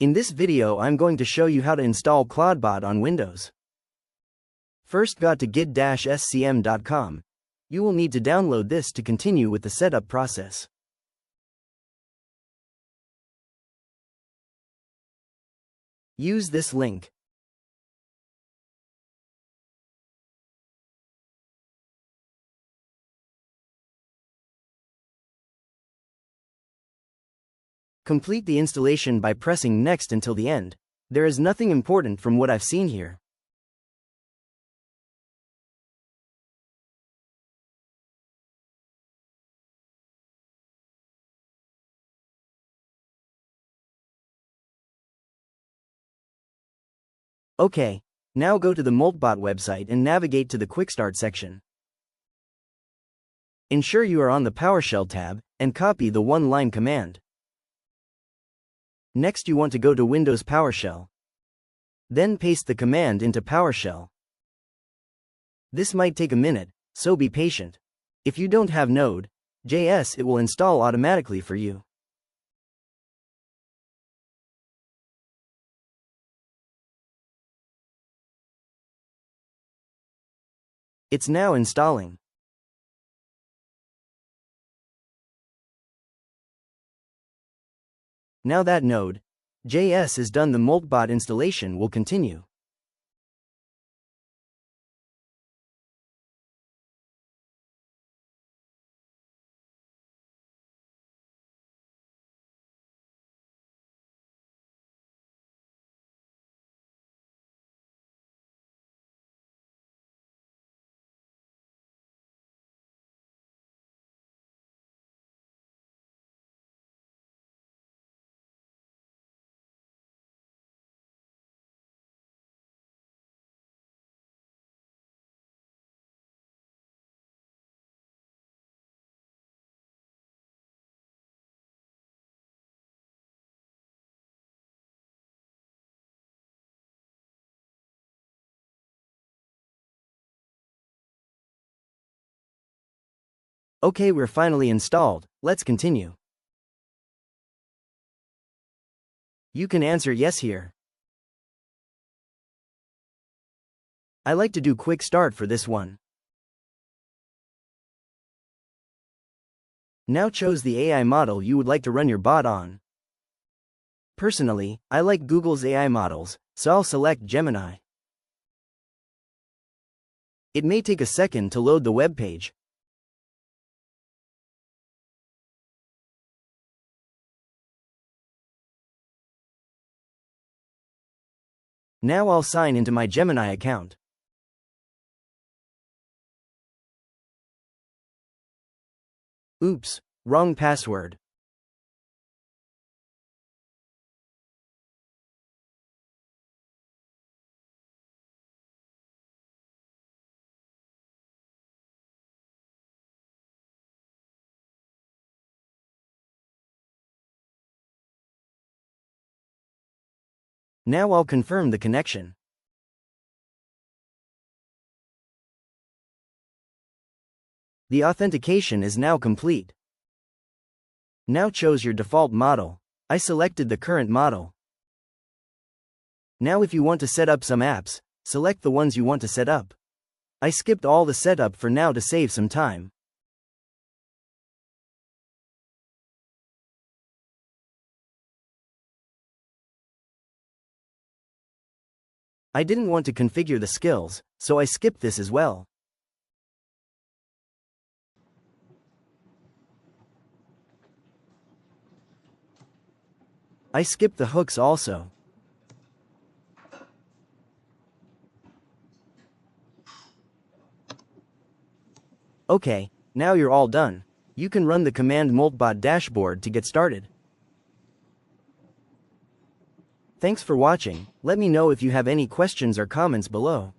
In this video I'm going to show you how to install Clawdbot on Windows. First, go to git-scm.com. You will need to download this to continue with the setup process. Use this link. Complete the installation by pressing Next until the end. There is nothing important from what I've seen here. Okay, now go to the Moltbot website and navigate to the Quick Start section. Ensure you are on the PowerShell tab, and copy the one-line command. Next you want to go to Windows PowerShell. Then paste the command into PowerShell. This might take a minute, so be patient. If you don't have Node.js, it will install automatically for you. It's now installing. Now that Node.js is done, the Moltbot installation will continue. Okay, we're finally installed. Let's continue. You can answer yes here. I like to do quick start for this one. Now choose the AI model you would like to run your bot on. Personally, I like Google's AI models, so I'll select Gemini. It may take a second to load the web page. Now I'll sign into my Gemini account. Oops, wrong password. Now I'll confirm the connection. The authentication is now complete. Now choose your default model. I selected the current model. Now if you want to set up some apps, select the ones you want to set up. I skipped all the setup for now to save some time. I didn't want to configure the skills, so I skipped this as well. I skipped the hooks also. Okay, now you're all done. You can run the command Moltbot dashboard to get started. Thanks for watching. Let me know if you have any questions or comments below.